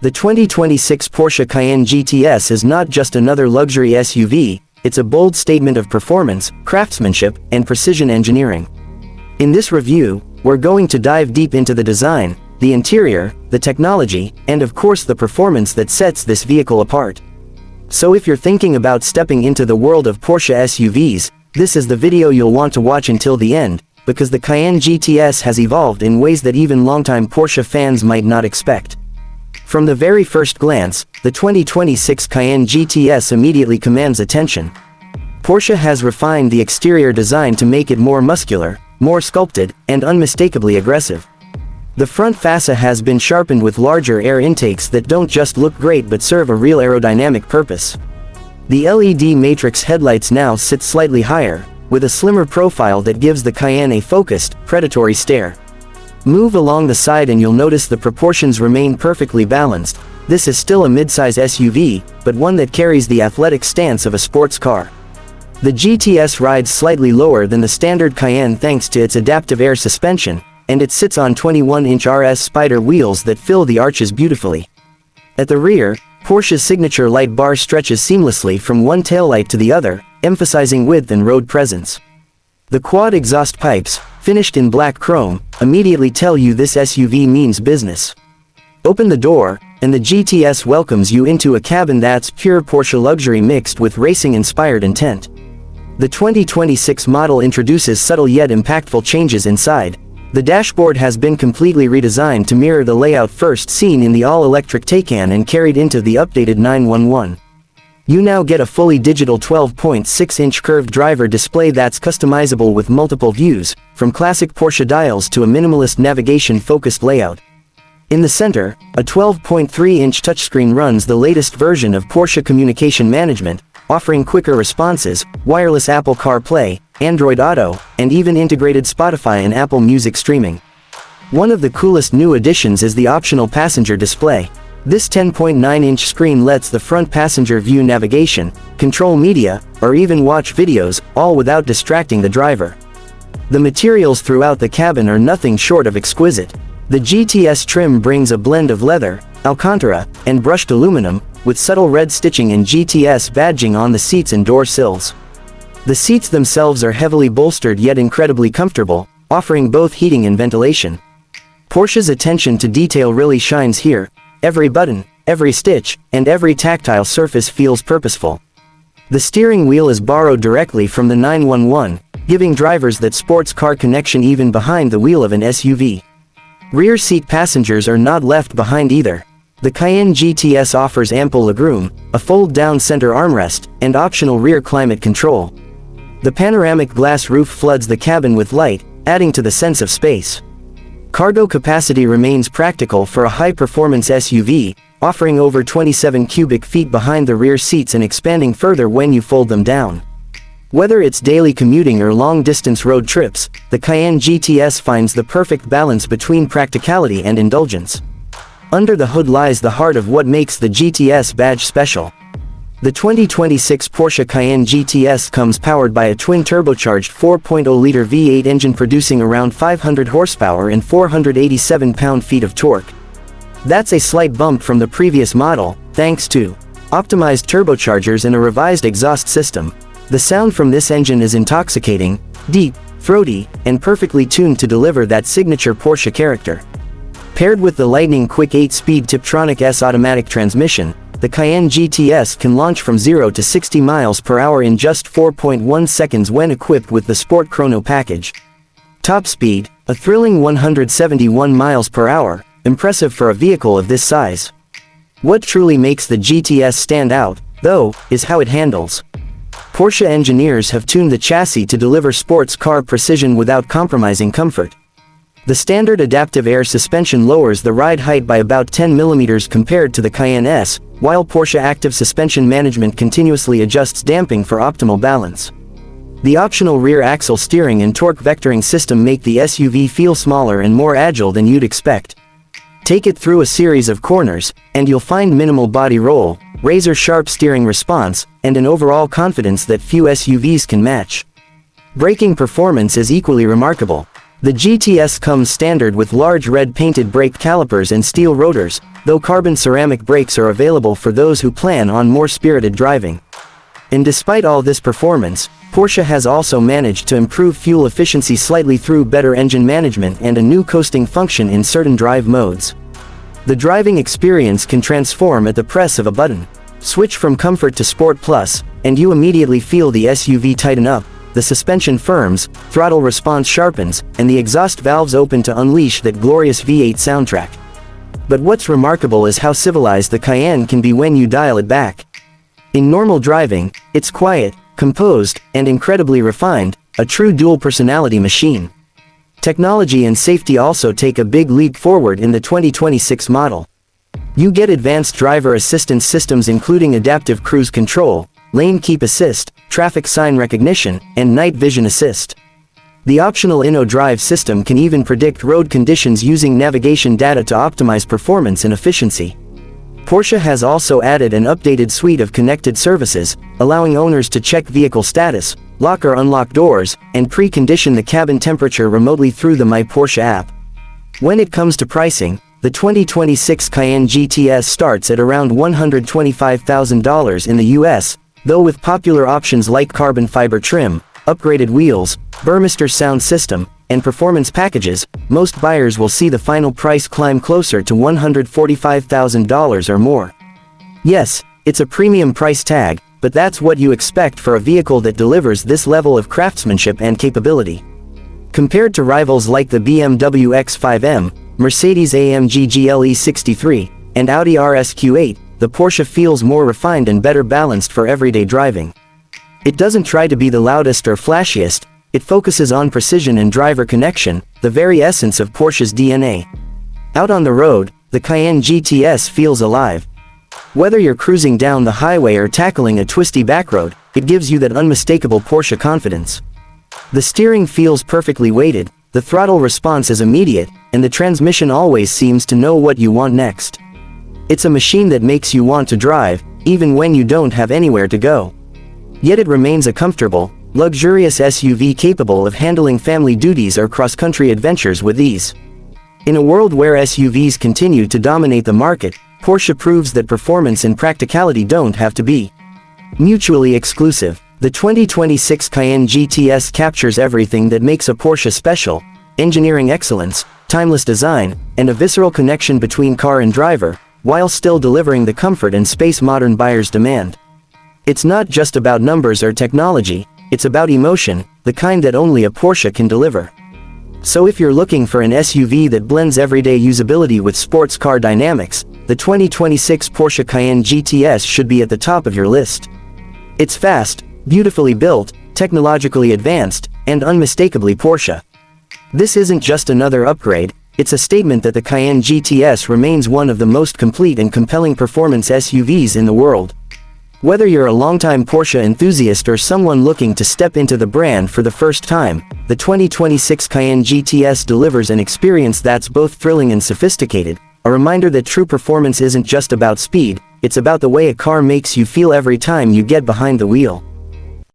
The 2026 Porsche Cayenne GTS is not just another luxury SUV, it's a bold statement of performance, craftsmanship, and precision engineering. In this review, we're going to dive deep into the design, the interior, the technology, and of course the performance that sets this vehicle apart. So if you're thinking about stepping into the world of Porsche SUVs, this is the video you'll want to watch until the end, because the Cayenne GTS has evolved in ways that even longtime Porsche fans might not expect. From the very first glance, the 2026 Cayenne GTS immediately commands attention. Porsche has refined the exterior design to make it more muscular, more sculpted, and unmistakably aggressive. The front fascia has been sharpened with larger air intakes that don't just look great but serve a real aerodynamic purpose. The LED matrix headlights now sit slightly higher, with a slimmer profile that gives the Cayenne a focused, predatory stare. Move along the side and you'll notice the proportions remain perfectly balanced. This is still a midsize SUV, but one that carries the athletic stance of a sports car. The GTS rides slightly lower than the standard Cayenne thanks to its adaptive air suspension, and it sits on 21-inch RS Spyder wheels that fill the arches beautifully. At the rear, Porsche's signature light bar stretches seamlessly from one taillight to the other, emphasizing width and road presence. The quad exhaust pipes, finished in black chrome, immediately tell you this SUV means business. Open the door, and the GTS welcomes you into a cabin that's pure Porsche luxury mixed with racing-inspired intent. The 2026 model introduces subtle yet impactful changes inside. The dashboard has been completely redesigned to mirror the layout first seen in the all-electric Taycan and carried into the updated 911. You now get a fully digital 12.6-inch curved driver display that's customizable with multiple views, from classic Porsche dials to a minimalist navigation-focused layout. In the center, a 12.3-inch touchscreen runs the latest version of Porsche communication management, offering quicker responses, wireless Apple CarPlay, Android Auto, and even integrated Spotify and Apple Music streaming. One of the coolest new additions is the optional passenger display. This 10.9-inch screen lets the front passenger view navigation, control media, or even watch videos, all without distracting the driver. The materials throughout the cabin are nothing short of exquisite. The GTS trim brings a blend of leather, Alcantara, and brushed aluminum, with subtle red stitching and GTS badging on the seats and door sills. The seats themselves are heavily bolstered yet incredibly comfortable, offering both heating and ventilation. Porsche's attention to detail really shines here. Every button, every stitch, and every tactile surface feels purposeful. The steering wheel is borrowed directly from the 911, giving drivers that sports car connection even behind the wheel of an SUV. Rear seat passengers are not left behind either. The Cayenne GTS offers ample legroom, a fold-down center armrest, and optional rear climate control. The panoramic glass roof floods the cabin with light, adding to the sense of space. Cargo capacity remains practical for a high-performance SUV, offering over 27 cubic feet behind the rear seats and expanding further when you fold them down. Whether it's daily commuting or long-distance road trips, the Cayenne GTS finds the perfect balance between practicality and indulgence. Under the hood lies the heart of what makes the GTS badge special. The 2026 Porsche Cayenne GTS comes powered by a twin-turbocharged 4.0-liter V8 engine producing around 500 horsepower and 487 pound-feet of torque. That's a slight bump from the previous model, thanks to optimized turbochargers and a revised exhaust system. The sound from this engine is intoxicating, deep, throaty, and perfectly tuned to deliver that signature Porsche character. Paired with the lightning-quick 8-speed Tiptronic S automatic transmission, the Cayenne GTS can launch from 0 to 60 miles per hour in just 4.1 seconds when equipped with the Sport Chrono package. Top speed, a thrilling 171 miles per hour, impressive for a vehicle of this size. What truly makes the GTS stand out, though, is how it handles. Porsche engineers have tuned the chassis to deliver sports car precision without compromising comfort. The standard adaptive air suspension lowers the ride height by about 10 mm compared to the Cayenne S, while Porsche Active Suspension Management continuously adjusts damping for optimal balance. The optional rear axle steering and torque vectoring system make the SUV feel smaller and more agile than you'd expect. Take it through a series of corners, and you'll find minimal body roll, razor-sharp steering response, and an overall confidence that few SUVs can match. Braking performance is equally remarkable. The GTS comes standard with large red painted brake calipers and steel rotors, though carbon ceramic brakes are available for those who plan on more spirited driving. And despite all this performance, Porsche has also managed to improve fuel efficiency slightly through better engine management and a new coasting function in certain drive modes. The driving experience can transform at the press of a button. Switch from Comfort to Sport Plus, and you immediately feel the SUV tighten up, the suspension firms, throttle response sharpens, and the exhaust valves open to unleash that glorious V8 soundtrack. But what's remarkable is how civilized the Cayenne can be when you dial it back. In normal driving, it's quiet, composed, and incredibly refined, a true dual personality machine. Technology and safety also take a big leap forward in the 2026 model. You get advanced driver assistance systems including adaptive cruise control, lane keep assist, traffic sign recognition, and night vision assist. The optional InnoDrive system can even predict road conditions using navigation data to optimize performance and efficiency. Porsche has also added an updated suite of connected services, allowing owners to check vehicle status, lock or unlock doors, and precondition the cabin temperature remotely through the My Porsche app. When it comes to pricing, the 2026 Cayenne GTS starts at around $125,000 in the US, though with popular options like carbon fiber trim, upgraded wheels, Burmester sound system, and performance packages, most buyers will see the final price climb closer to $145,000 or more. Yes, it's a premium price tag, but that's what you expect for a vehicle that delivers this level of craftsmanship and capability. Compared to rivals like the BMW X5M, Mercedes-AMG GLE 63, and Audi RS-Q8, the Porsche feels more refined and better balanced for everyday driving. It doesn't try to be the loudest or flashiest, it focuses on precision and driver connection, the very essence of Porsche's DNA. Out on the road, the Cayenne GTS feels alive. Whether you're cruising down the highway or tackling a twisty backroad, it gives you that unmistakable Porsche confidence. The steering feels perfectly weighted, the throttle response is immediate, and the transmission always seems to know what you want next. It's a machine that makes you want to drive, even when you don't have anywhere to go. Yet it remains a comfortable, luxurious SUV capable of handling family duties or cross-country adventures with ease. In a world where SUVs continue to dominate the market, Porsche proves that performance and practicality don't have to be mutually exclusive. The 2026 Cayenne GTS captures everything that makes a Porsche special: engineering excellence, timeless design, and a visceral connection between car and driver, while still delivering the comfort and space modern buyers demand. It's not just about numbers or technology, it's about emotion, the kind that only a Porsche can deliver. So if you're looking for an SUV that blends everyday usability with sports car dynamics, the 2026 Porsche Cayenne GTS should be at the top of your list. It's fast, beautifully built, technologically advanced, and unmistakably Porsche. This isn't just another upgrade, it's a statement that the Cayenne GTS remains one of the most complete and compelling performance SUVs in the world. Whether you're a longtime Porsche enthusiast or someone looking to step into the brand for the first time, the 2026 Cayenne GTS delivers an experience that's both thrilling and sophisticated, a reminder that true performance isn't just about speed, it's about the way a car makes you feel every time you get behind the wheel.